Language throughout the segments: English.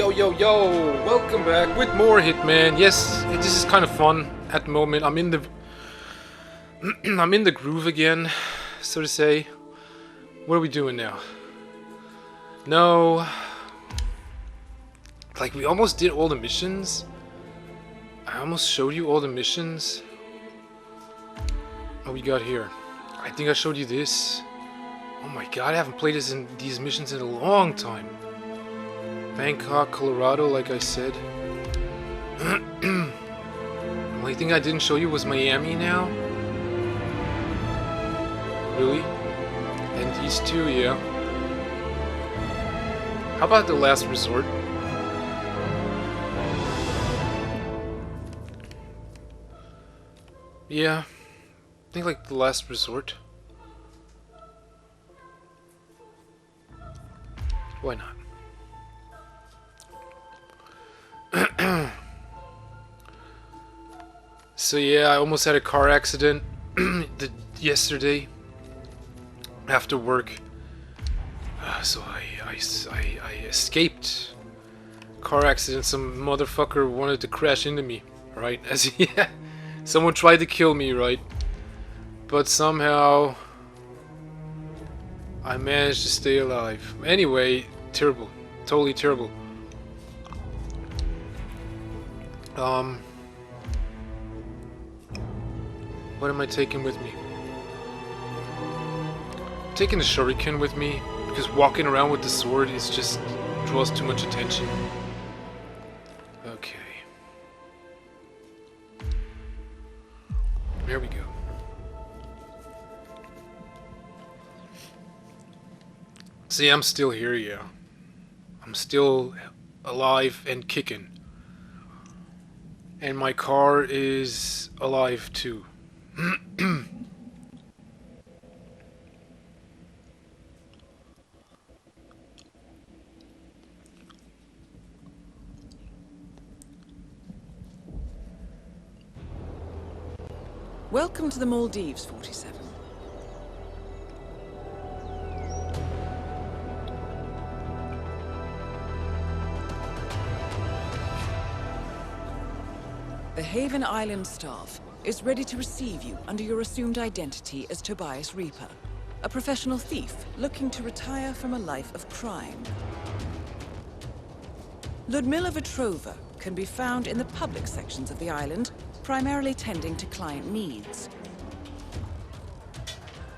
Yo, welcome back with more Hitman. Yes, this is kind of fun at the moment. I'm in the I'm in the groove again, so to say. What are we doing now? No, like we almost did all the missions. I almost showed you all the missions. What we got here? I think I showed you this. Oh my god, I haven't played these missions in a long time. Bangkok, Colorado, like I said. The only thing I didn't show you was Miami now. Really? And these two, yeah. How about the last resort? Yeah, I think like the last resort. Why not? So yeah, I almost had a car accident yesterday after work. So I escaped car accident. Some motherfucker wanted to crash into me, right? Someone tried to kill me, right? But somehow I managed to stay alive. Anyway, terrible, totally terrible. What am I taking with me? I'm taking the shuriken with me because walking around with the sword is just draws too much attention. Okay. There we go. See, I'm still here, yeah. I'm still alive and kicking. And my car is alive too. Welcome to the Maldives, 47. The Haven Island staff is ready to receive you under your assumed identity as Tobias Reaper, a professional thief looking to retire from a life of crime. Ludmila Vetrova can be found in the public sections of the island, primarily tending to client needs.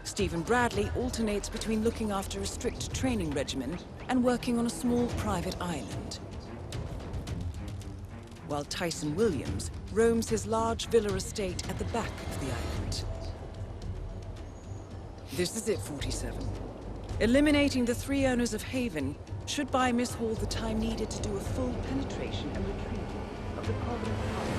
Stephen Bradley alternates between looking after a strict training regimen and working on a small private island, while Tyson Williams roams his large villa estate at the back of the island. This is it, 47. Eliminating the three owners of Haven should buy Miss Hall the time needed to do a full penetration and retrieval of the Providence Park.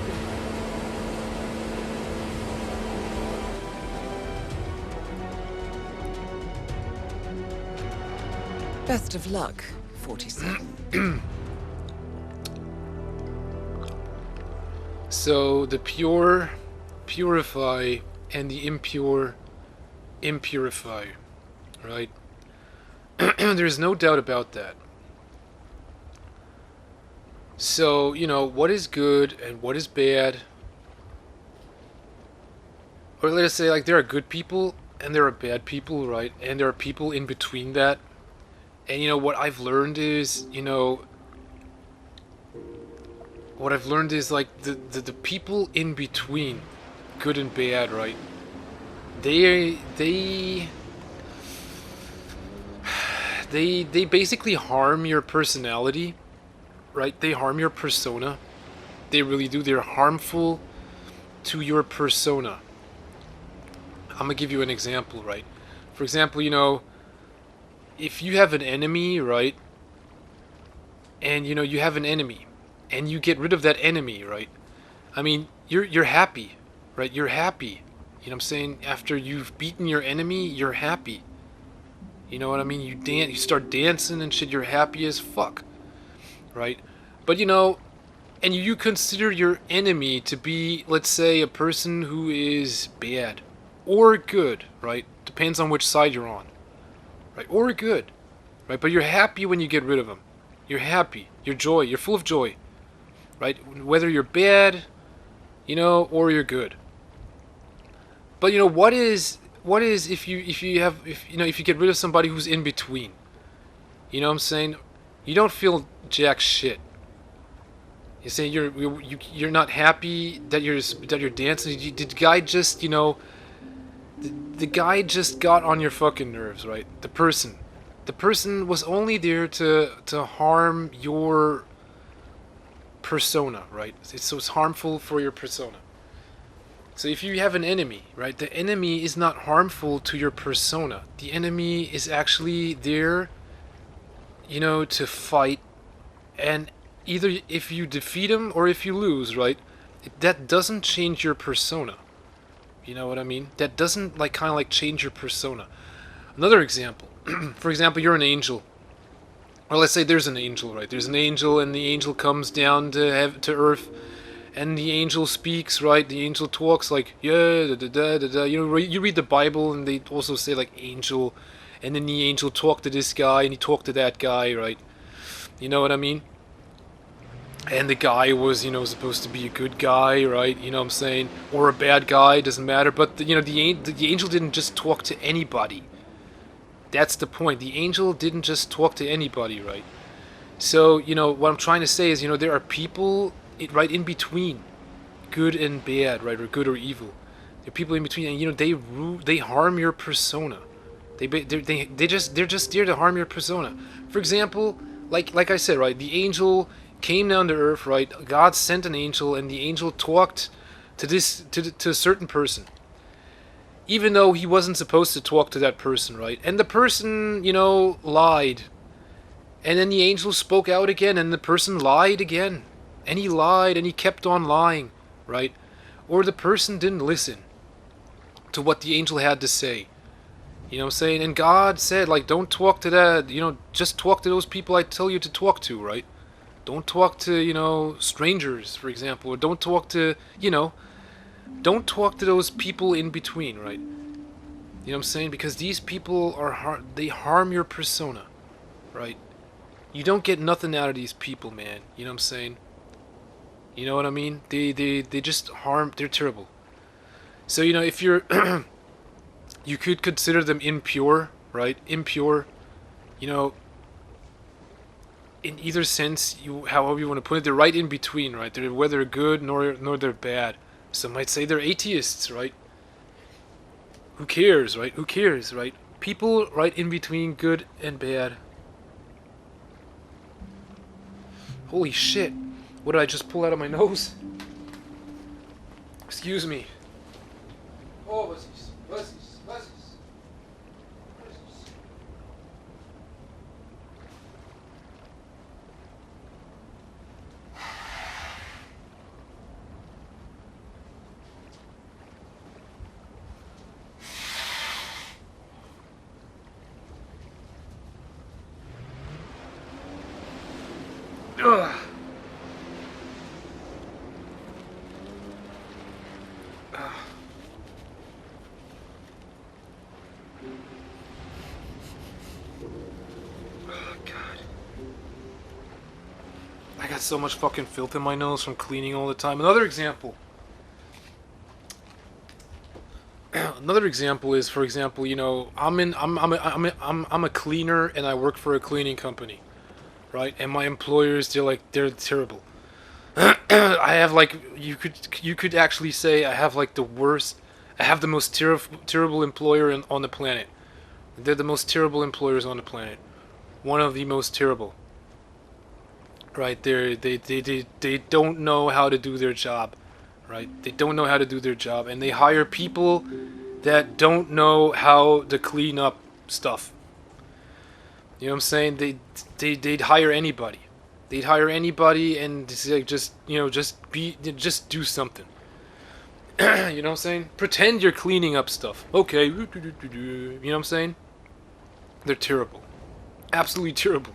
Best of luck, 47. So the pure purify and the impure impurify, right? There's no doubt about that. So, you know, what is good and what is bad? Or let us say, like, there are good people and there are bad people, right? And there are people in between that. And, you know, what I've learned is, like the people in between good and bad, right? They basically harm your personality, right? They harm your persona. They really do. They're harmful to your persona. I'm gonna give you an example, right? For example, you know, if you have an enemy, right? And you know, you have an enemy and you get rid of that enemy, right? I mean, you're happy, right? You're happy. You know what I'm saying? After you've beaten your enemy, you're happy. You know what I mean? You start dancing and shit, you're happy as fuck. Right? But you know, and you consider your enemy to be, let's say, a person who is bad or good, right? Depends on which side you're on. Right? Or good. Right? But you're happy when you get rid of them. You're happy. You're joy. You're full of joy, right? Whether you're bad, or you're good. But what is if you get rid of somebody who's in between? You know what I'm saying? You don't feel jack shit. You say you're not happy that you're dancing. Did the guy just the guy just got on your fucking nerves, right? The person was only there to harm your persona, right? So it's harmful for your persona. So if you have an enemy, right, the enemy is not harmful to your persona. The enemy is actually there, to fight, and either if you defeat him or if you lose, right, that doesn't change your persona. You know what I mean? That doesn't kind of change your persona. Another example, for example, you're an angel. Or let's say there's an angel, right? There's an angel, and the angel comes down to earth, and the angel speaks, right? The angel talks yeah, da da da da da. You read the Bible, and they also say angel, and then the angel talked to this guy, and he talked to that guy, right? You know what I mean? And the guy was, supposed to be a good guy, right? You know what I'm saying? Or a bad guy, doesn't matter. But the angel didn't just talk to anybody. That's the point. The angel didn't just talk to anybody, right? So, what I'm trying to say is, there are people right in between good and bad, right? Or good or evil. There are people in between, and, they harm your persona. They're just there to harm your persona. For example, like I said, right? The angel came down to earth, right? God sent an angel, and the angel talked to a certain person, even though he wasn't supposed to talk to that person, right? And the person, lied. And then the angel spoke out again, and the person lied again. And he lied, and he kept on lying, right? Or the person didn't listen to what the angel had to say. You know what I'm saying? And God said, don't talk to that, just talk to those people I tell you to talk to, right? Don't talk to, strangers, for example. Or don't talk to, don't talk to those people in between, right? You know what I'm saying? Because these people they harm your persona, right? You don't get nothing out of these people, man. You know what I'm saying? You know what I mean? They just harm. They're terrible. So, if you're, you could consider them impure, right? Impure, in either sense, however you want to put it, they're right in between, right? They're whether good nor they're bad. Some might say they're atheists, right? Who cares, right? Who cares, right? People right in between good and bad. Holy shit. What did I just pull out of my nose? Excuse me. Oh, was this? Ugh. I got so much fucking filth in my nose from cleaning all the time. Another example. Another example is, for example, I'm a cleaner, and I work for a cleaning company, right? And my employers, they're terrible. I have you could actually say I have the worst. I have the most terrible employer on the planet. They're the most terrible employers on the planet. One of the most terrible. Right? They don't know how to do their job. Right? They don't know how to do their job, and they hire people that don't know how to clean up stuff. You know what I'm saying? They'd hire anybody. They'd hire anybody and say, just do something. You know what I'm saying? Pretend you're cleaning up stuff. Okay. You know what I'm saying? They're terrible. Absolutely terrible.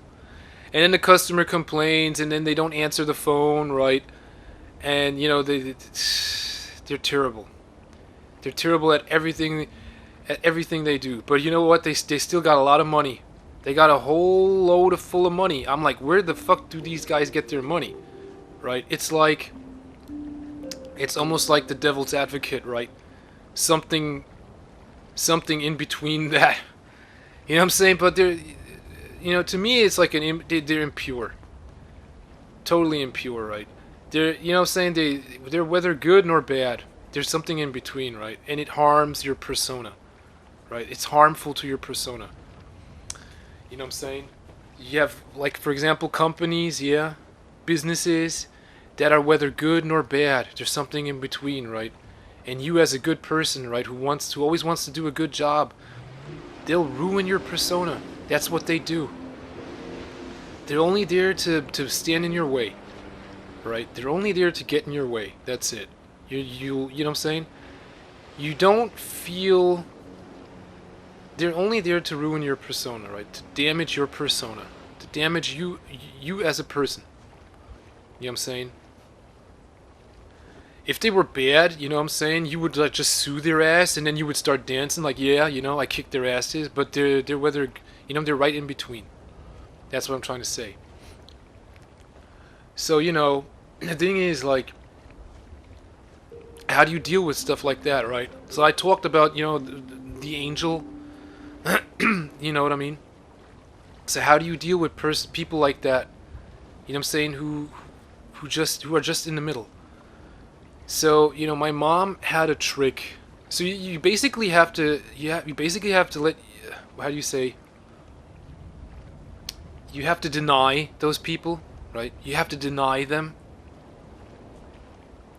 And then the customer complains, and then they don't answer the phone, right? And they're terrible. They're terrible at everything they do. But you know what? They still got a lot of money. They got a whole load of full of money. I'm like, where the fuck do these guys get their money? Right? It's almost like the devil's advocate, right? Something in between that. You know what I'm saying? But to me, it's like they're impure. Totally impure, right? They're, you know what I'm saying? They're whether good nor bad. There's something in between, right? And it harms your persona, right? It's harmful to your persona. You know what I'm saying? You have, like, for example, companies, yeah, businesses that are whether good nor bad. There's something in between, right? And you, as a good person, right, who always wants to do a good job, they'll ruin your persona. That's what they do. They're only there to stand in your way, right? They're only there to get in your way. That's it. You know what I'm saying? You don't feel. They're only there to ruin your persona, right? To damage your persona, to damage you as a person. You know what I'm saying? If they were bad, you know what I'm saying, you would like just sue their ass, and then you would start dancing like, yeah, I kicked their asses. But they're whether, they're right in between. That's what I'm trying to say. So, the thing is, like, how do you deal with stuff like that, right? So I talked about, the angel. You know what I mean? So how do you deal with people like that? You know what I'm saying? Who are just in the middle. So, my mom had a trick. So you basically have to let, how do you say? You have to deny those people, right? You have to deny them.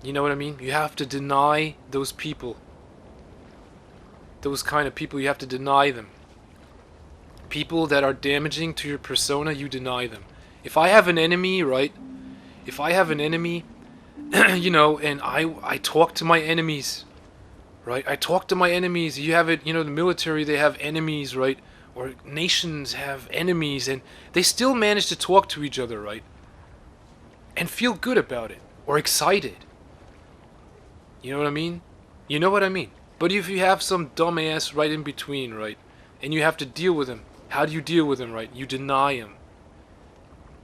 You know what I mean? You have to deny those people. Those kind of people, you have to deny them. People that are damaging to your persona, you deny them. If I have an enemy, right? If I have an enemy, and I talk to my enemies, right? I talk to my enemies. You have it, the military, they have enemies, right? Or nations have enemies, and they still manage to talk to each other, right? And feel good about it, or excited. You know what I mean? You know what I mean? But if you have some dumbass right in between, right? And you have to deal with him. How do you deal with him, right? You deny him.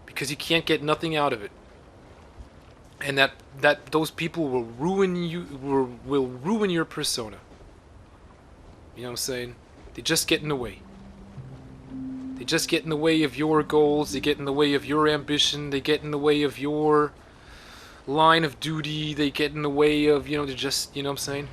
Because you can't get nothing out of it. And that those people will ruin you, will ruin your persona. You know what I'm saying? They just get in the way. They just get in the way of your goals. They get in the way of your ambition. They get in the way of your line of duty. They get in the way of, they're just, you know what I'm saying?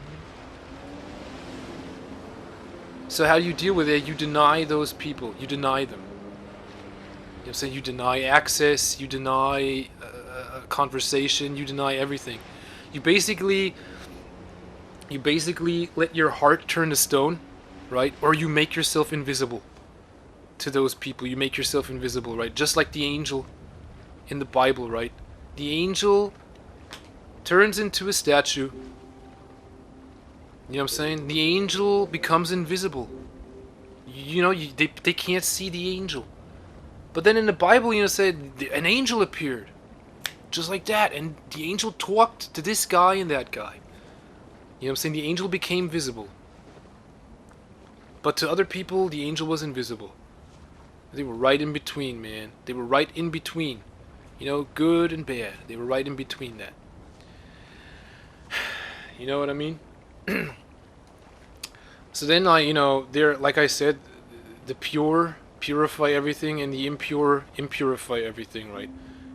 So how do you deal with it? You deny those people. You deny them. You know what I'm saying? You deny access. You deny conversation. You deny everything. You basically let your heart turn to stone, right? Or you make yourself invisible to those people. You make yourself invisible, right? Just like the angel in the Bible, right? The angel turns into a statue. You know what I'm saying? The angel becomes invisible. They can't see the angel. But then in the Bible, it said an angel appeared. Just like that. And the angel talked to this guy and that guy. You know what I'm saying? The angel became visible. But to other people, the angel was invisible. They were right in between, man. They were right in between. Good and bad. They were right in between that. You know what I mean? So then, there, like I said, the pure purify everything, and the impure impurify everything, right?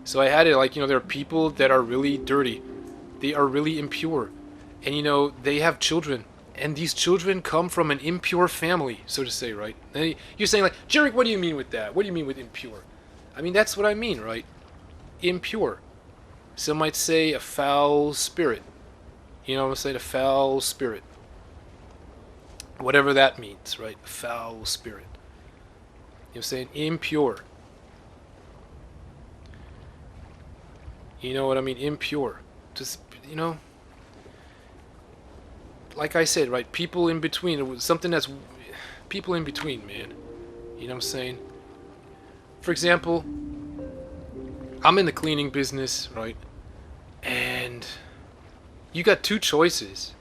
So I had it like, there are people that are really dirty. They are really impure. And, they have children. And these children come from an impure family, so to say, right? And you're saying, like, Jerry, what do you mean with that? What do you mean with impure? I mean, that's what I mean, right? Impure. Some might say a foul spirit. I'm going to say a foul spirit. Whatever that means, right? A foul spirit. I'm saying? Impure. You know what I mean? Impure. Just, like I said, right? People in between. It was something that's people in between, man. You know what I'm saying? For example, I'm in the cleaning business, right? And you got two choices.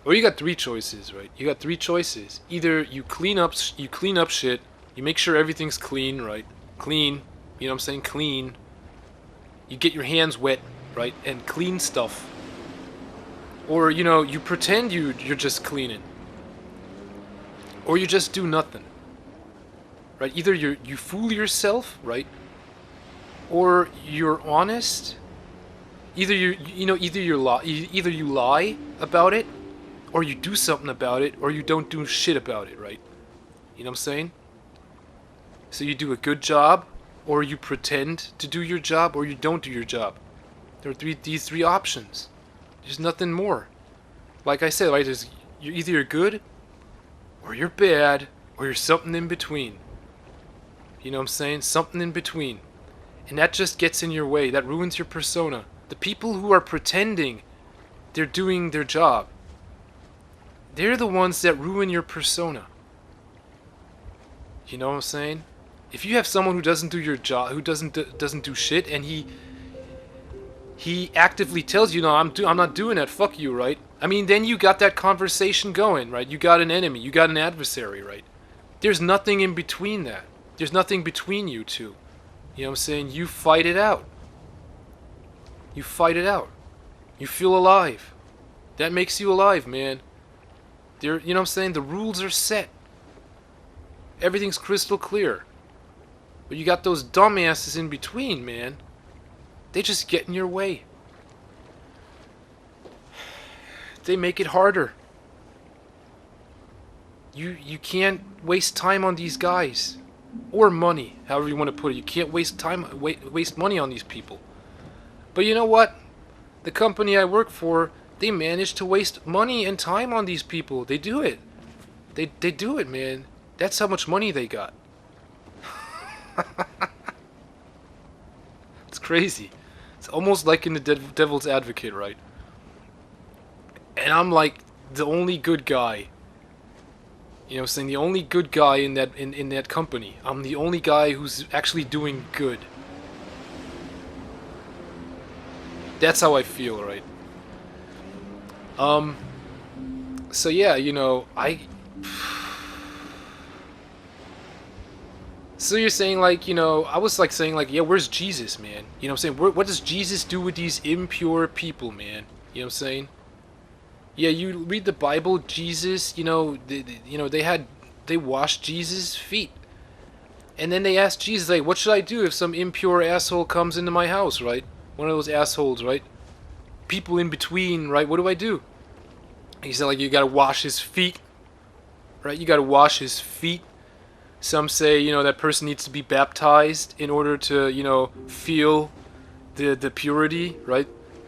Or you got three choices, right? You got three choices. Either you clean up shit, You make sure everything's clean, right? Clean. You know what I'm saying? Clean. You get your hands wet, right? And clean stuff. Or, you know, you pretend you're just cleaning. Or you just do nothing. Right? Either you fool yourself, right? Or you're honest. Either either you lie about it, or you do something about it, or you don't do shit about it, right? You know what I'm saying? So you do a good job, or you pretend to do your job, or you don't do your job. There are these three options. There's nothing more. Like I said, right? You're either good, or you're bad, or you're something in between. You know what I'm saying? Something in between. And that just gets in your way. That ruins your persona. The people who are pretending they're doing their job, they're the ones that ruin your persona. You know what I'm saying? If you have someone who doesn't do your job, who doesn't do shit, and he actively tells you, no, I'm not doing that, fuck you, right? I mean, then you got that conversation going, right? You got an enemy, you got an adversary, right? There's nothing in between that. There's nothing between you two. You know what I'm saying? You fight it out. You fight it out. You feel alive. That makes you alive, man. You know what I'm saying? The rules are set. Everything's crystal clear. But you got those dumbasses in between, man. They just get in your way. They make it harder. You can't waste time on these guys. Or money, however you want to put it. You can't waste time, waste money on these people. But you know what? The company I work for, they manage to waste money and time on these people. They do it. They do it, man. That's how much money they got. It's crazy. It's almost like in the Devil's Advocate, right? And I'm like the only good guy. You know what I'm saying? The only good guy in that company. I'm the only guy who's actually doing good. That's how I feel, right? So yeah, you know, So you're saying, like, you know, I was like saying, like, yeah, where's Jesus, man? You know what I'm saying? What does Jesus do with these impure people, man? You know what I'm saying? Yeah, you read the Bible, Jesus, you know, they washed Jesus' feet. And then they asked Jesus, like, what should I do if some impure asshole comes into my house, right? One of those assholes, right? People in between, right? What do I do? He said, like, you gotta wash his feet, right? You gotta wash his feet. Some say, you know, that person needs to be baptized in order to, you know, feel the purity, right?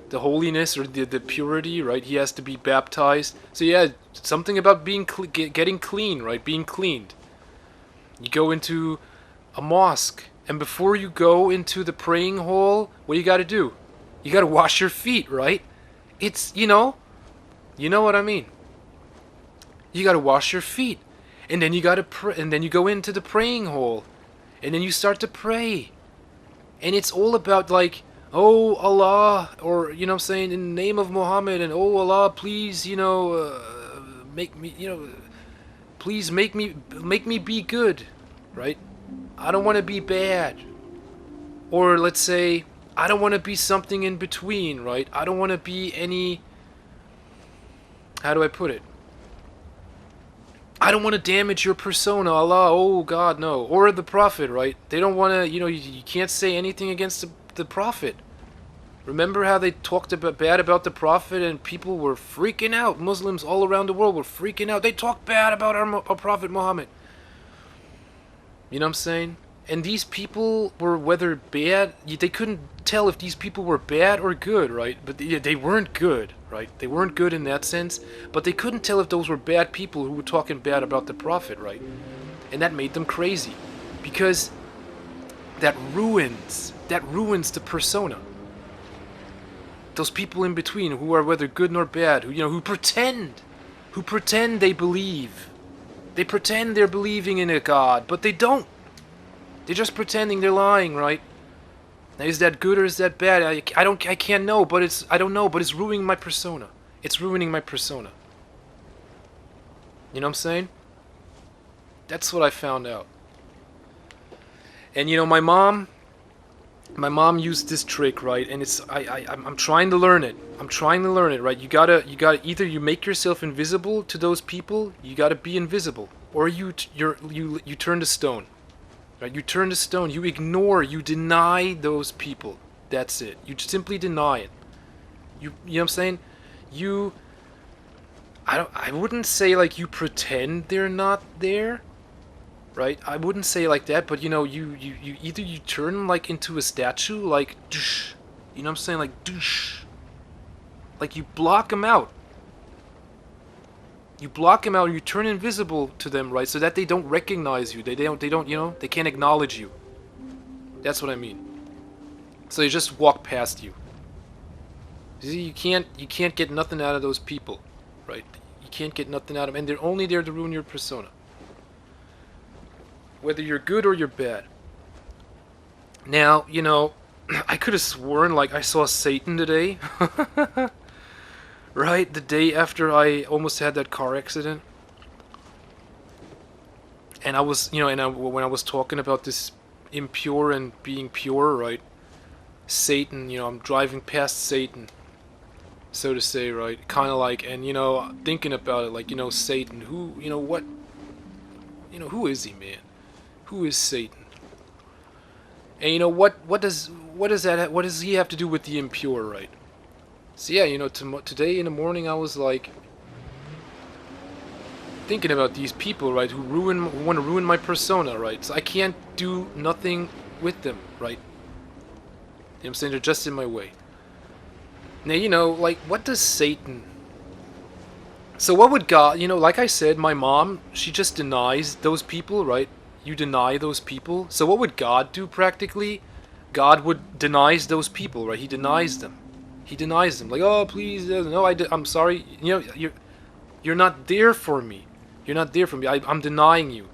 The holiness or the purity, right? He has to be baptized. So yeah, something about being getting clean, right? Being cleaned. You go into a mosque, and before you go into the praying hall, what do you got to do? You got to wash your feet, right? It's, you know what I mean. You got to wash your feet, and then you got to pray, and then you go into the praying hall, and then you start to pray, and it's all about, like, oh Allah, or, you know what I'm saying, in the name of Muhammad, and oh Allah, please, you know, make me, you know, please make me be good, right? I don't want to be bad. Or let's say, I don't want to be something in between, right? I don't want to be any, how do I put it? I don't want to damage your persona, Allah, oh God, no. Or the Prophet, right? They don't want to, you know, you can't say anything against the Prophet. Remember how they talked bad about the Prophet and people were freaking out? Muslims all around the world were freaking out. They talk bad about our Prophet Muhammad. You know what I'm saying? And these people were, whether bad, they couldn't tell if these people were bad or good, right? But they weren't good, right? They weren't good in that sense, but they couldn't tell if those were bad people who were talking bad about the Prophet, right? And that made them crazy, because that ruins the persona. Those people in between, who are whether good nor bad, who pretend they believe. They pretend they're believing in a God, but they don't. They're just pretending, they're lying, right? Now, is that good or is that bad? I can't know, but I don't know, but it's ruining my persona. It's ruining my persona. You know what I'm saying? That's what I found out. And you know, my mom used this trick, right? And I'm trying to learn it. I'm trying to learn it, right? You gotta either you make yourself invisible to those people, you gotta be invisible, or you turn to stone, right? You turn to stone. You ignore, you deny those people. That's it. You simply deny it. You know what I'm saying? You I wouldn't say like you pretend they're not there, right? I wouldn't say like that, but you know, you either you turn like into a statue, like, you know what I'm saying, like, like you block them out. You block them out, or you turn invisible to them, right? So that they don't recognize you. They don't, you know, they can't acknowledge you. That's what I mean. So they just walk past you. See, you can't get nothing out of those people, right? You can't get nothing out of them, and they're only there to ruin your persona. Whether you're good or you're bad. Now, you know, I could have sworn like I saw Satan today. Right? The day after I almost had that car accident. And I was, you know, when I was talking about this impure and being pure, right? Satan, you know, I'm driving past Satan, so to say, right? Kind of like, and you know, thinking about it, like, you know, Satan, who, you know, what, you know, who is he, man? Who is Satan? And you know, what does he have to do with the impure, right? So yeah, you know, today in the morning I was like thinking about these people, right, who want to ruin my persona, right? So I can't do nothing with them, right? You know what I'm saying? They're just in my way. Now, you know, like, what does Satan... So what would God... You know, like I said, my mom, she just denies those people, right? You deny those people. So what would God do, practically? God would denies those people, right? He denies them. He denies them. Like, oh, please, no, I'm sorry. You know, you're not there for me. You're not there for me. I'm denying you.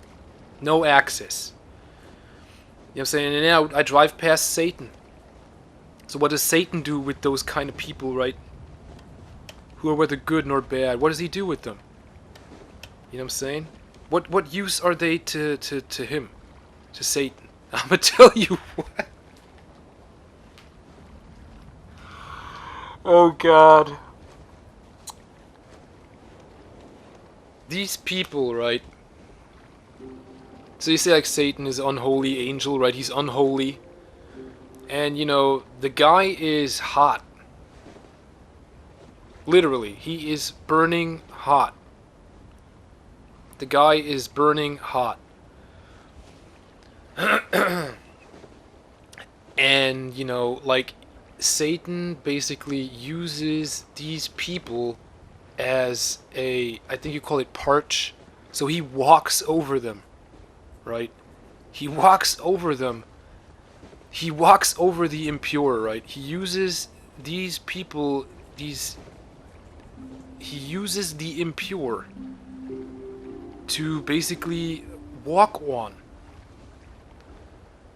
No access. You know what I'm saying? And now I drive past Satan. So what does Satan do with those kind of people, right? Who are whether good nor bad? What does he do with them? You know what I'm saying? What use are they to him? To Satan? I'm gonna tell you what. Oh God. These people, right? So you say like Satan is unholy angel, right? He's unholy. And you know, the guy is hot. Literally, he is burning hot. The guy is burning hot. And, you know, like, Satan basically uses these people as a, I think you call it parch. So he walks over them, right? He walks over them. He walks over the impure, right? He uses these people, he uses the impure to basically walk on.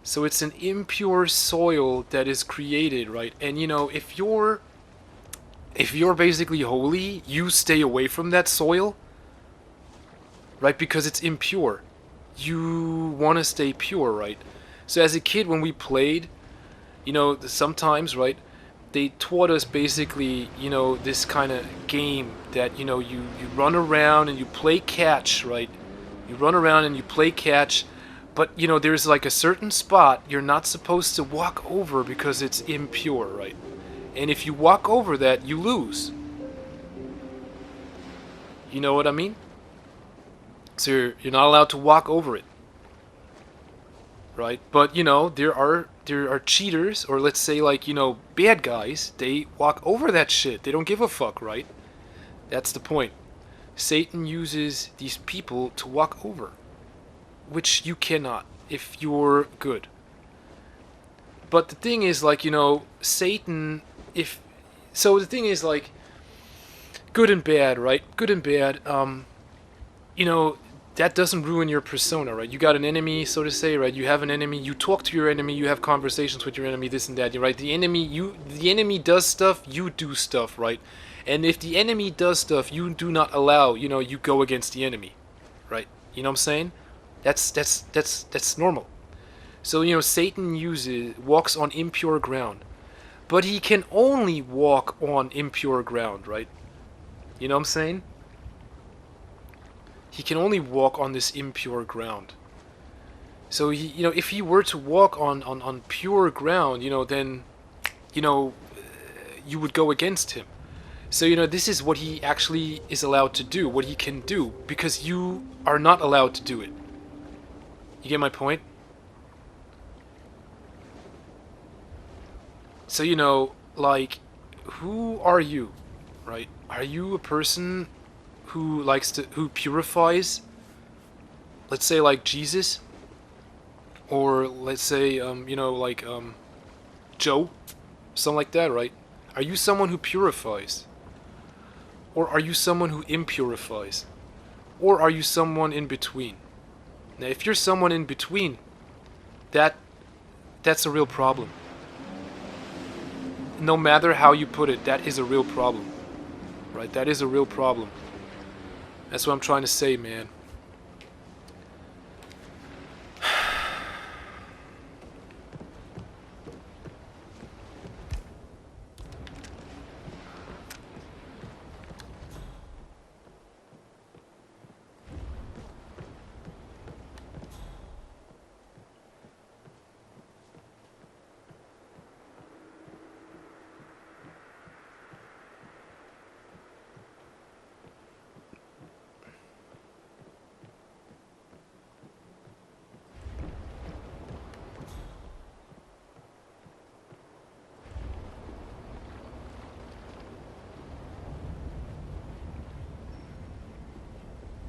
So it's an impure soil that is created, right? And you know, if you're basically holy, you stay away from that soil, right? Because it's impure. You want to stay pure, right? So as a kid, when we played, you know, sometimes, right, they taught us basically, you know, this kind of game that, you know, you run around and you play catch, right? You run around and you play catch, but, you know, there's like a certain spot you're not supposed to walk over because it's impure, right? And if you walk over that, you lose. You know what I mean? So you're not allowed to walk over it. Right? But, you know, there are cheaters, or let's say like, you know, bad guys, they walk over that shit. They don't give a fuck, right? That's the point. Satan uses these people to walk over, which you cannot if you're good. But the thing is, like, you know, Satan, so the thing is, like, good and bad, right? Good and bad, you know, that doesn't ruin your persona, right? You got an enemy, so to say, right? You have an enemy, you talk to your enemy, you have conversations with your enemy, this and that, right? The enemy does stuff, you do stuff, right? And if the enemy does stuff, you do not allow, you know, you go against the enemy, right? You know what I'm saying? That's normal. So, Satan walks on impure ground. But he can only walk on impure ground, right? You know what I'm saying? He can only walk on this impure ground. So if he were to walk on pure ground, then, you would go against him. So, this is what he actually is allowed to do, what he can do, because you are not allowed to do it. You get my point? So, like, who are you, right? Are you a person who purifies, let's say, like Jesus? Or let's say, Joe? Something like that, right? Are you someone who purifies? Or are you someone who impurifies? Or are you someone in between? Now, if you're someone in between, that's a real problem. No matter how you put it, that is a real problem. Right? That is a real problem. That's what I'm trying to say, man.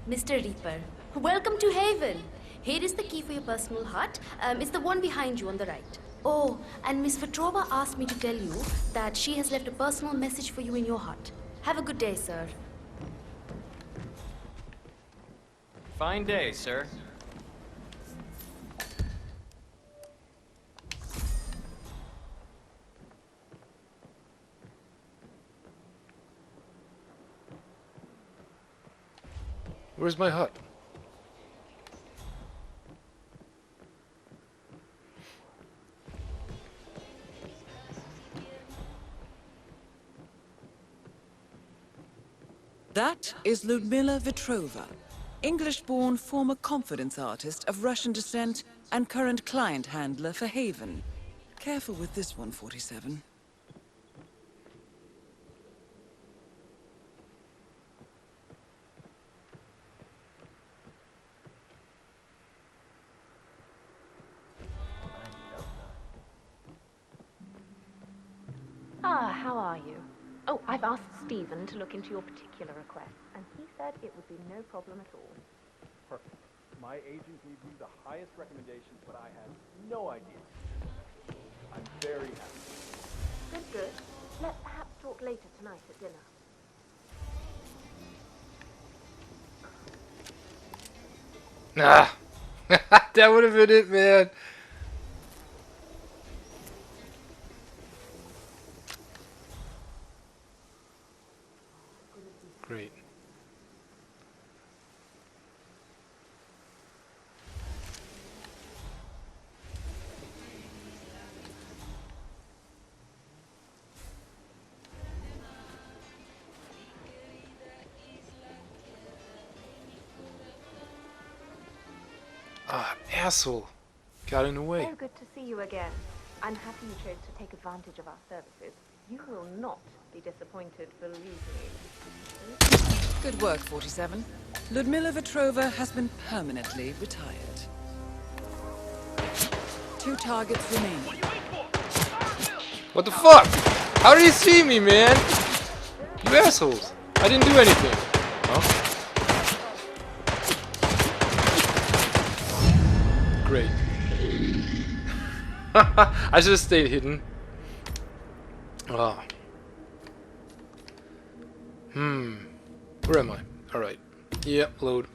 Mr. Reaper, welcome to Haven. Here is the key for your personal hut. It's the one behind you on the right. Oh, and Miss Petrova asked me to tell you that she has left a personal message for you in your hut. Have a good day, sir. Fine day, sir. Where's my hut? That is Ludmila Vetrova, English-born former confidence artist of Russian descent and current client handler for Haven. Careful with this one, 47. Ah, how are you? Oh, I've asked Stephen to look into your particular request, and he said it would be no problem at all. Perfect. My agent gave you the highest recommendations, but I had no idea. I'm very happy. Good, good. Let's perhaps talk later tonight at dinner. Ah, that would have been it, man. Great. Ah, asshole. Got in the way. So good to see you again. I'm happy you chose to take advantage of our services. You will not be disappointed, believe me. Good work, 47. Ludmila Vetrova has been permanently retired. 2 targets remaining. What the fuck? How did he see me, man? You assholes. I didn't do anything. Huh? Great. I should have stayed hidden. Ah. Where am I? Alright. Yep, load.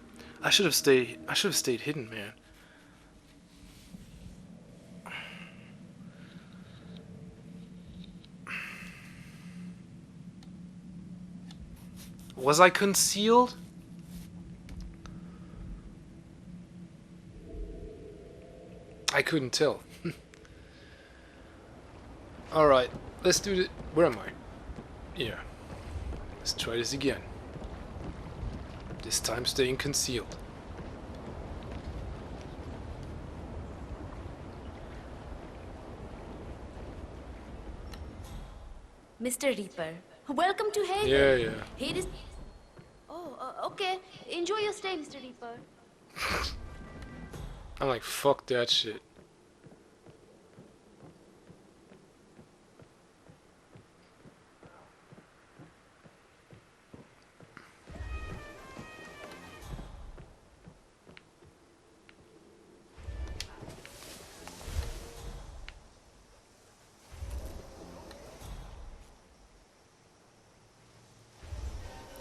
I should have stayed hidden, man. Was I concealed? I couldn't tell. Alright, let's do it. Where am I? Yeah. Let's try this again. This time staying concealed. Mr. Reaper, welcome to Haven. Yeah. Here is... Oh, okay. Enjoy your stay, Mr. Reaper. I'm like, fuck that shit.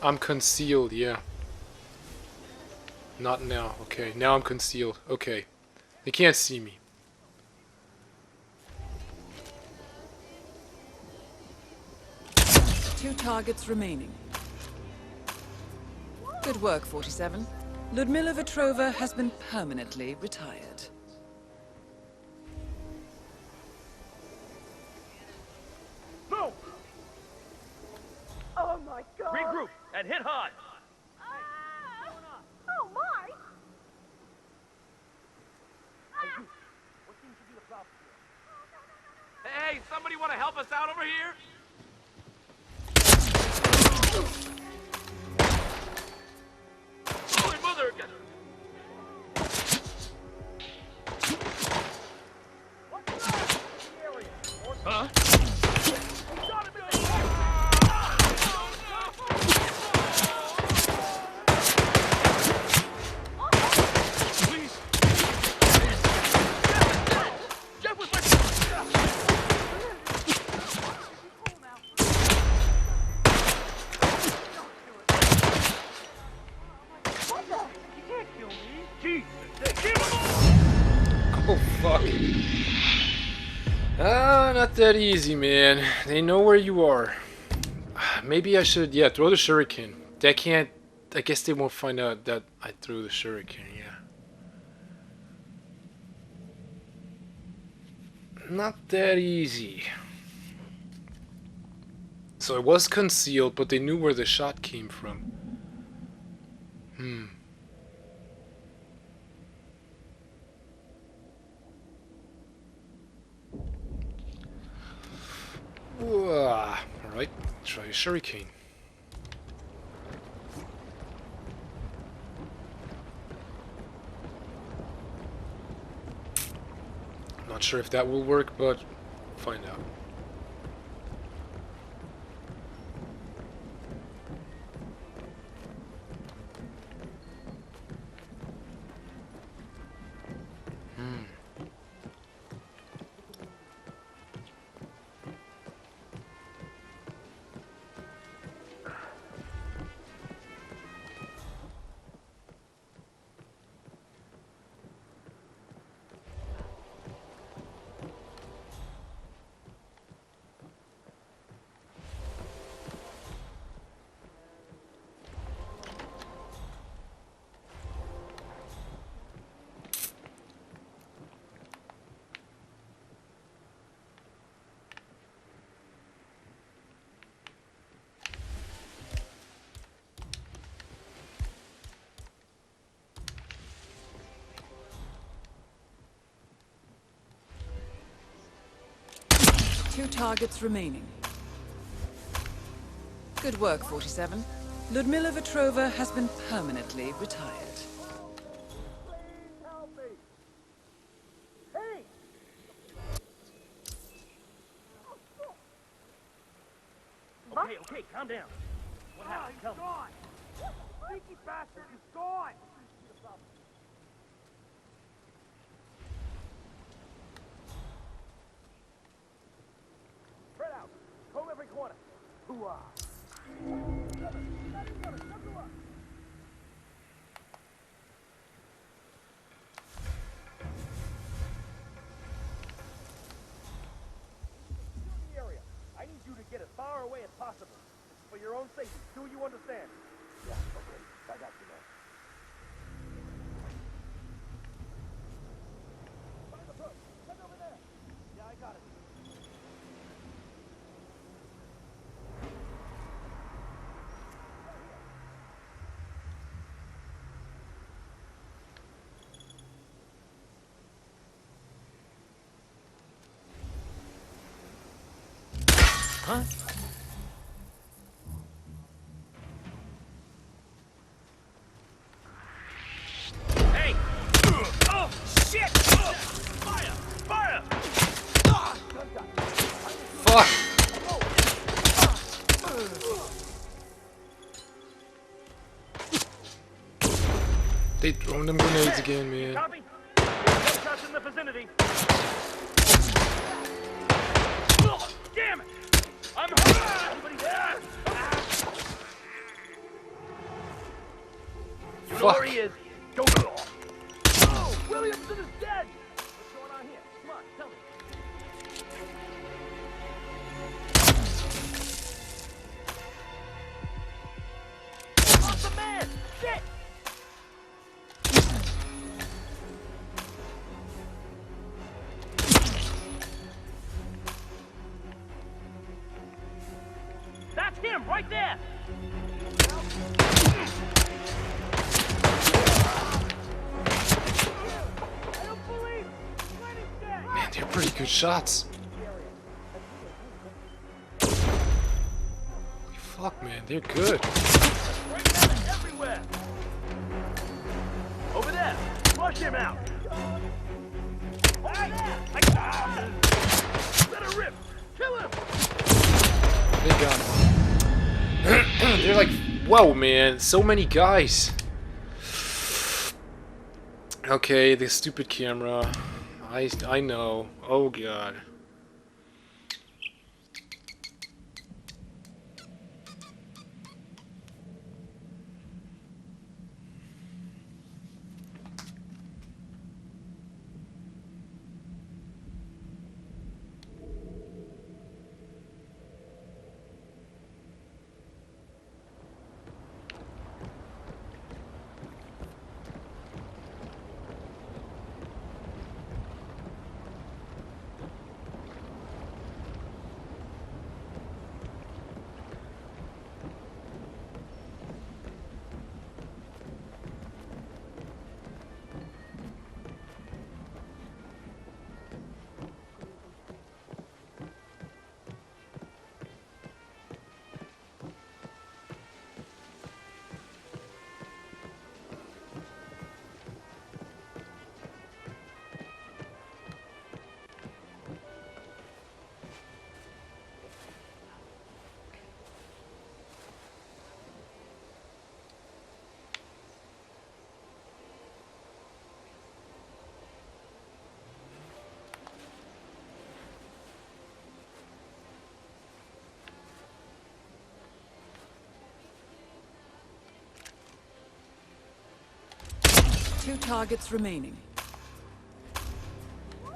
I'm concealed, yeah. Not now, okay. Now I'm concealed, okay. They can't see me. Two targets remaining. Good work, 47. Ludmila Vetrova has been permanently retired. No! Oh my god! Regroup and hit hard! Ah! Oh my! What seems to be the problem here? Hey, somebody want to help us out over here? Holy mother! What's that? The area. Huh? Oh, fuck. Ah, not that easy, man. They know where you are. Maybe I should, yeah, throw the shuriken. They can't, I guess they won't find out that I threw the shuriken, yeah. Not that easy. So it was concealed, but they knew where the shot came from. Alright, try a shuriken. Not sure if that will work, but find out. Two targets remaining. Good work, 47. Ludmila Vetrova has been permanently retired. Okay, calm down. What happened? Tell me. Sneaky bastard is gone! Spread out. Comb every corner. Hoo-ah. The area. I need you to get as far away as possible. It's for your own safety. Do you understand? Yeah, okay. I got you, man. Find the hook. Huh? Hey! Oh, shit! Fire! Fire! Fuck! They throwing them grenades again, man. Copy. Gunshots in the vicinity. Damn it! I'm hurt! Somebody there! You know Fuck. where he is. Go go. Oh, Williamson is dead! What's going on here? Come on, tell me. Awesome man! Shit! That's him, right there! I don't believe Glenn is dead! Man, they're pretty good shots. Fuck, man, they're good. Right now, everywhere! Over there! Flush him out! Over there! Let her rip! Kill him! They got him. They're like, whoa, man, so many guys. Okay, the stupid camera. I know. Oh god. Two targets remaining.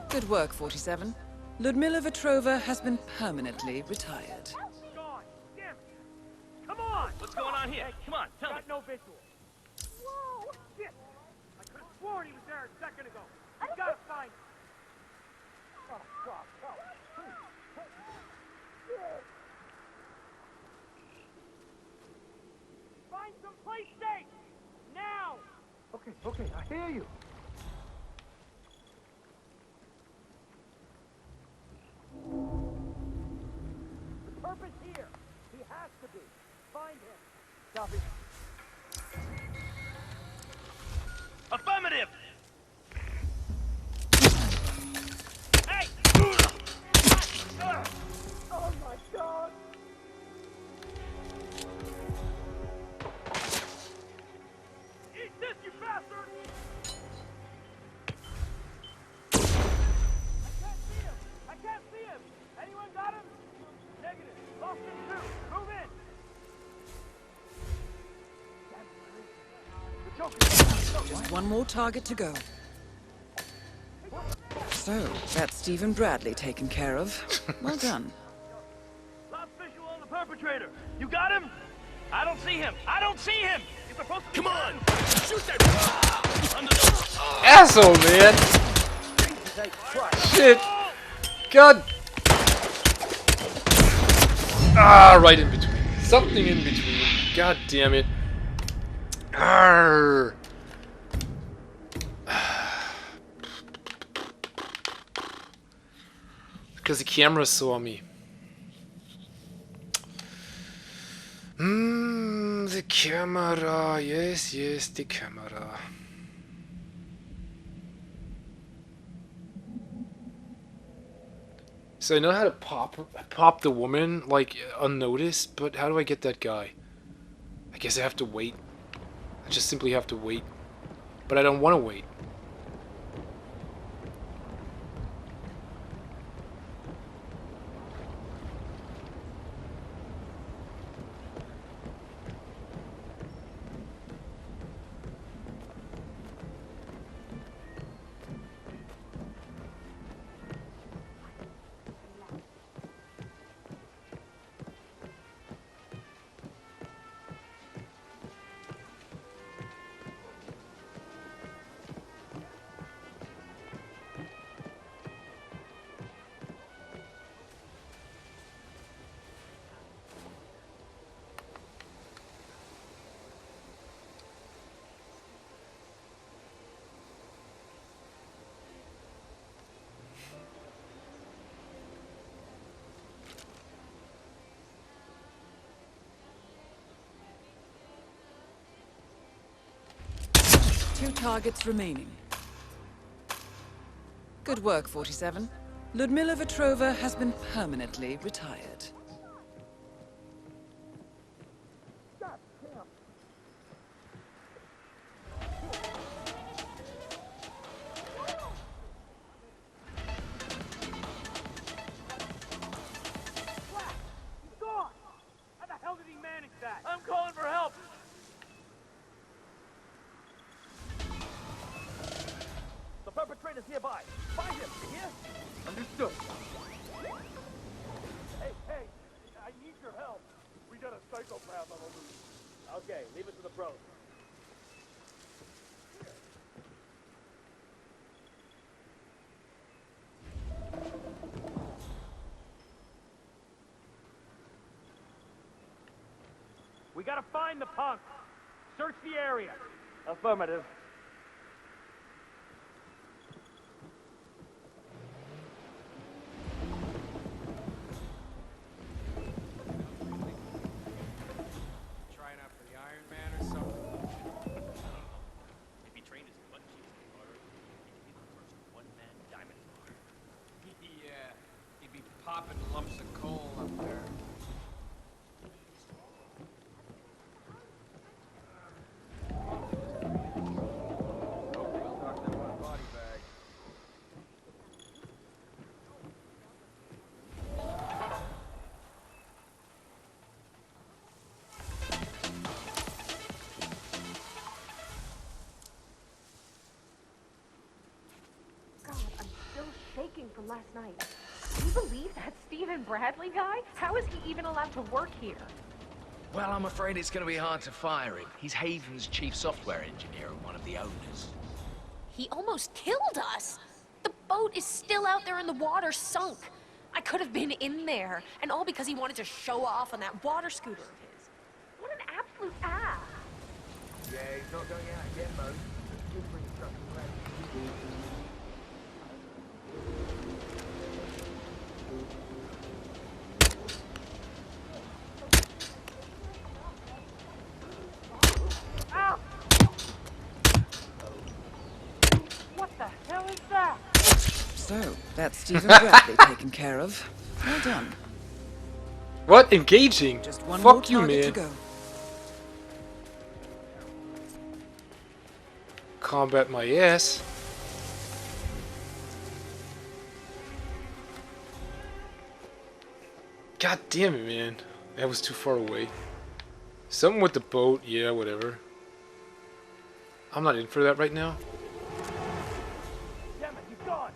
Good work, 47. Ludmila Vetrova has been permanently retired. God damn it! Come on! What's going on here? Come on, tell me. Got no visual. Whoa! Shit! I could have sworn he was there a second ago. I gotta find him. Oh, God, no. Find some place safe! Now! Okay, I hear you. The purpose here. He has to be. Find him. Copy. Affirmative! Hey! Oh my God! Eat this, you bastard! I can't see him! Anyone got him? Negative. Lost him too. Move in. The Joker. Just one more target to go. So, that's Stephen Bradley taken care of. Well done. Last visual on the perpetrator. You got him? I don't see him. I don't see him. He's supposed to. Come on. Shoot that. Under the. Asshole, man. Shit. God. Ah, right in between. Something in between. God damn it. Arrgh. Because the camera saw me. camera. Yes, yes, the camera. So I know how to pop the woman like unnoticed, but how do I get that guy? I guess I have to wait. I just simply have to wait. But I don't want to wait. Two targets remaining. Good work, 47. Ludmila Vetrova has been permanently retired. Gone! How the hell did he manage that? I'm calling for help! The perpetrator's nearby. Find him, you hear? Understood. Hey, I need your help. We got a psychopath on the loose. Okay, leave it to the pros. We gotta find the punk. Search the area. Affirmative. Trying out for the Iron Man or something? If he trained his butt cheeks tomorrow, he could be the first one-man diamond bar. Yeah, he'd be popping lumps of coal up there. Oh, we'll talk them on a body bag. God, I'm still shaking from last night. Can you believe that Stephen Bradley guy? How is he even allowed to work here? Well, I'm afraid it's going to be hard to fire him. He's Haven's chief software engineer and one of the owners. He almost killed us! The boat is still out there in the water, sunk. I could have been in there, and all because he wanted to show off on that water scooter of his. What an absolute ass! Yeah, he's not going out again, Mo. Just bring the truck around. Ow! What the hell is that? So, that's Stephen Bradley taken care of. Well done. What? Engaging? Just one more Fuck you, target to man. go. Combat my ass. God damn it, man. That was too far away. Something with the boat. Yeah, whatever. I'm not in for that right now. Damn it, he's gone!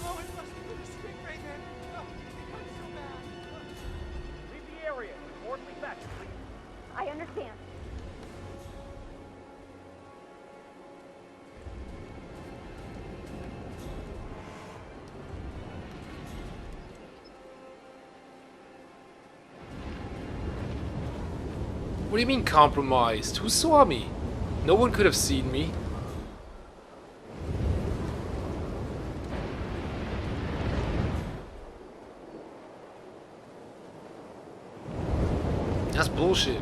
Oh, it must be the street right there. Oh, it hurts so bad. Leave the area. Orderly fashion, please. I understand. What do you mean compromised? Who saw me? No one could have seen me. That's bullshit.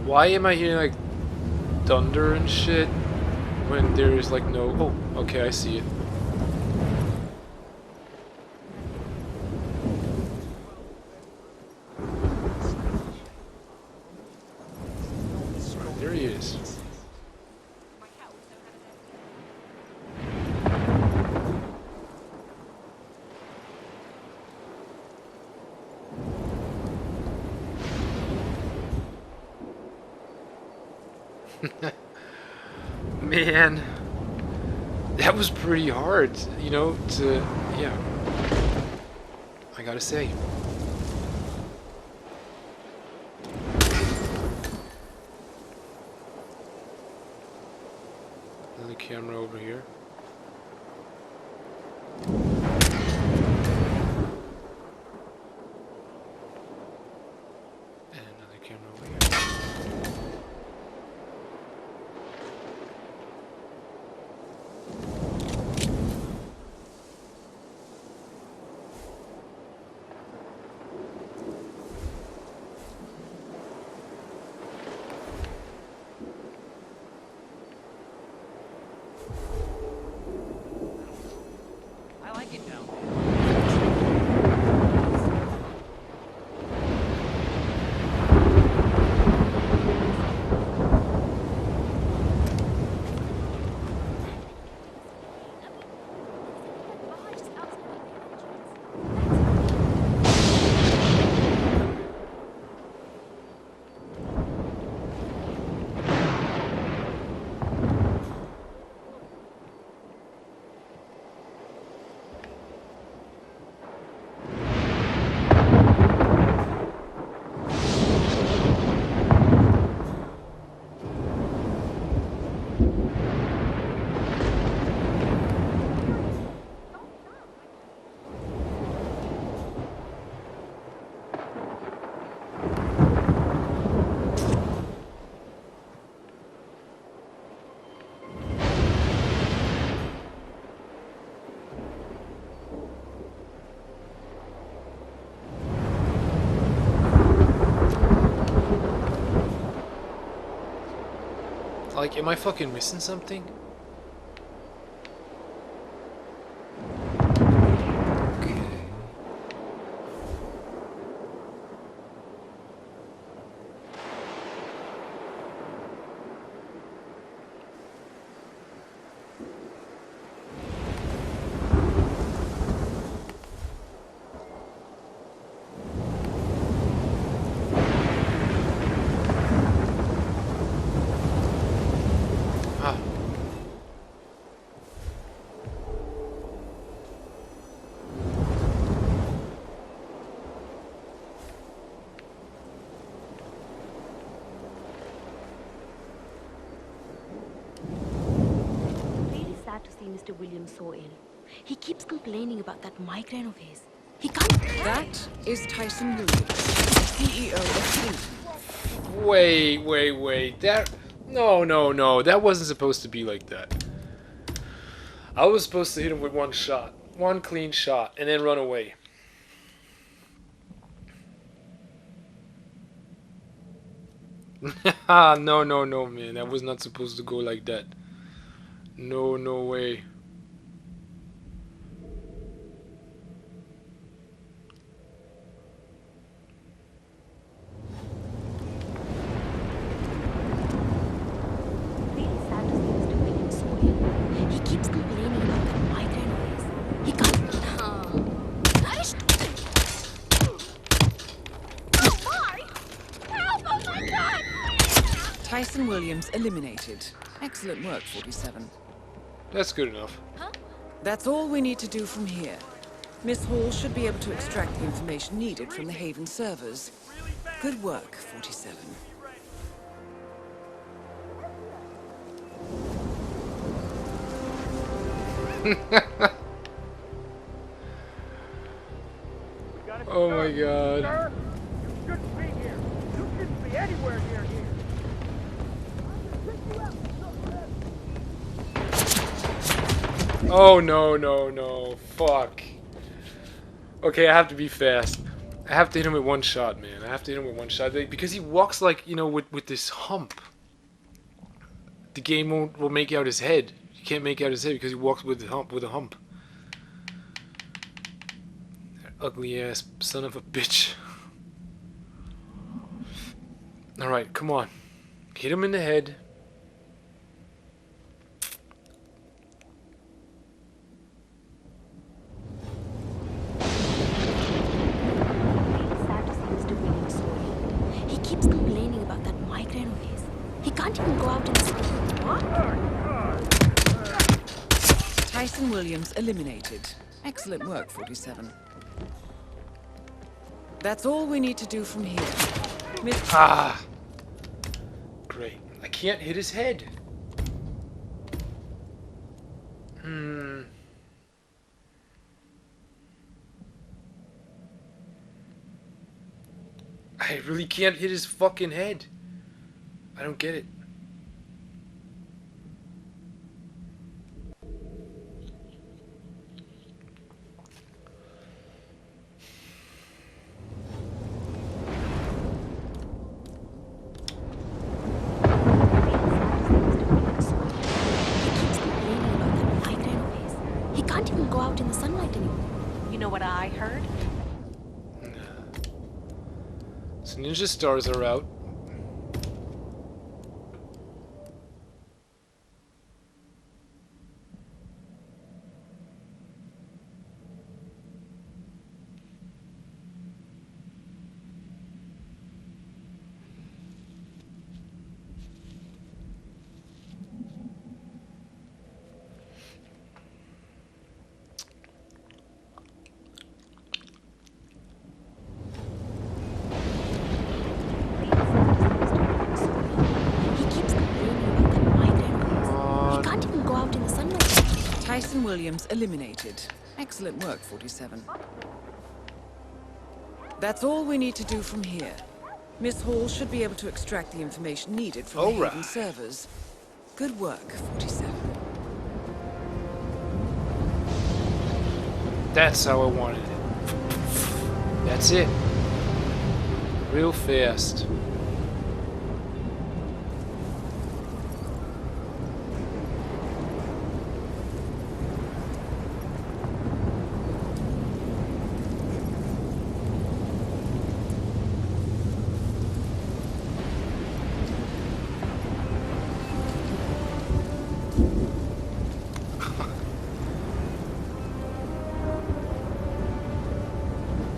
Why am I hearing like thunder and shit when there's like no... Oh, okay, I see it. There he is. Man, that was pretty hard, you know, to, yeah, I gotta say. Another camera over here. And another camera over here. I like it down there. Like, am I fucking missing something? Okay. Ah. Really sad to see Mr. Williams so ill. He keeps complaining about that migraine of his. He can't. That is Tyson Williams, CEO of Fleet. Wait. No. That wasn't supposed to be like that. I was supposed to hit him with one shot. One clean shot. And then run away. No, man. That was not supposed to go like that. No way. Really sad to see Mr. Williams Tyson Williams eliminated. Excellent work, 47. That's good enough. That's all we need to do from here. Miss Hall should be able to extract the information needed from the Haven servers. Good work, 47. Oh my god. Sir, you shouldn't be here. You shouldn't be anywhere near here. Oh no, no, no. Fuck. Okay, I have to be fast. I have to hit him with one shot, man. I have to hit him with one shot. Because he walks like, you know, with this hump. The game will make out his head. You can't make out his head because he walks with a hump. That ugly ass son of a bitch. Alright, come on. Hit him in the head. Sad to see Mr. Williams slowly. He keeps complaining about that migraine of his. He can't even go out in the city. What? Tyson Williams eliminated. Excellent work, 47. That's all we need to do from here. Miss... Ah! Great. I can't hit his head. I really can't hit his fucking head. I don't get it. He can't even go out in the sunlight anymore. You know what I heard? So ninja stars are out. He keeps complaining about that migraine of his. He can't even go out in the sunlight. Tyson Williams eliminated. Excellent work, 47. That's all we need to do from here. Miss Hall should be able to extract the information needed from the Alright. Haven servers. Good work, 47. That's how I wanted it. That's it. Real fast.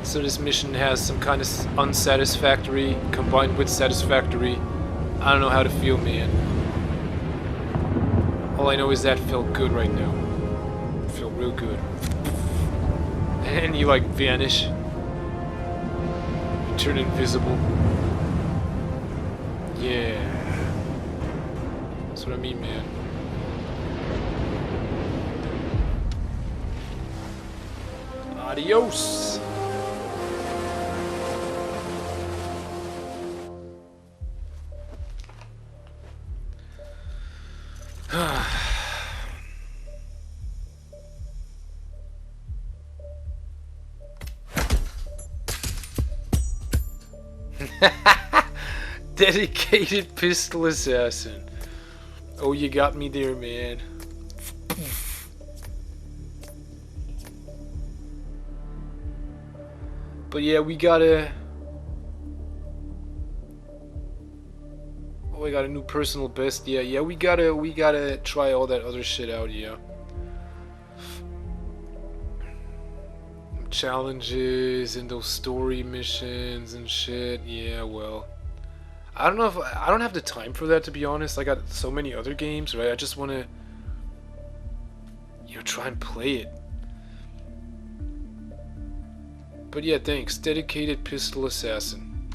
So this mission has some kind of unsatisfactory combined with satisfactory. I don't know how to feel, man. All I know is that felt good right now. Felt real good. And you like vanish. You turn invisible. Yeah. That's what I mean, man. Adios. Dedicated pistol assassin. Oh, you got me there, man. But yeah, we gotta... Oh, I got a new personal best. Yeah, we gotta try all that other shit out, yeah. Challenges and those story missions and shit. Yeah, well, I don't know if I don't have the time for that, to be honest. I got so many other games, right? I just want to, try and play it. But yeah, thanks. Dedicated pistol assassin.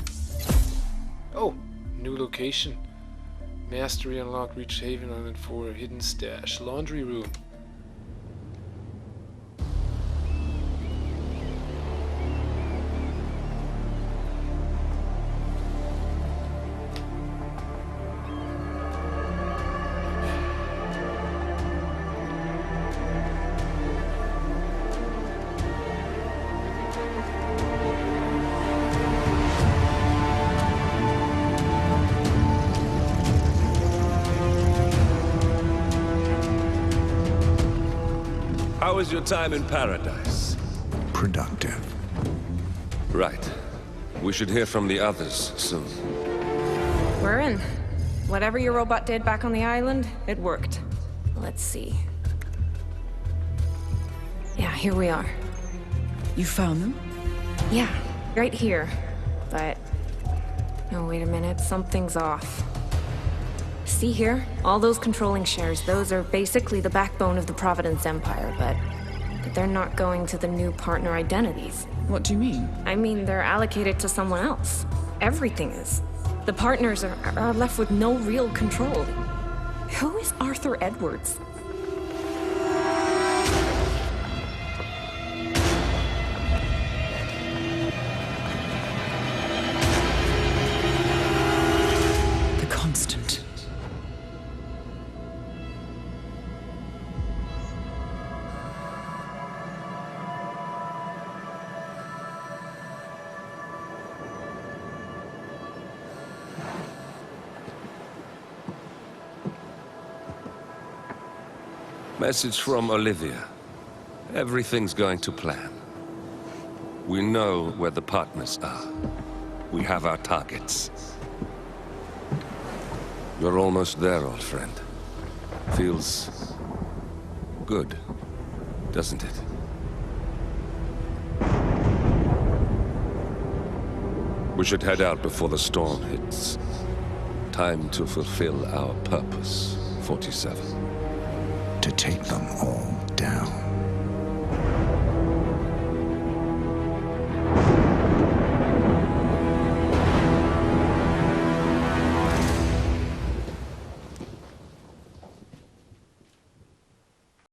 Oh, new location. Mastery unlocked. Reach Haven Island for hidden stash. Laundry room. How was your time in paradise? Productive. Right. We should hear from the others soon. We're in. Whatever your robot did back on the island, it worked. Let's see. Yeah, here we are. You found them? Yeah, right here. But... no, wait a minute. Something's off. See here? All those controlling shares, those are basically the backbone of the Providence Empire, but they're not going to the new partner identities. What do you mean? I mean, they're allocated to someone else. Everything is. The partners are left with no real control. Who is Arthur Edwards? The Constant. Message from Olivia. Everything's going to plan. We know where the partners are. We have our targets. You're almost there, old friend. Feels good, doesn't it? We should head out before the storm hits. Time to fulfill our purpose, 47. To take them all down.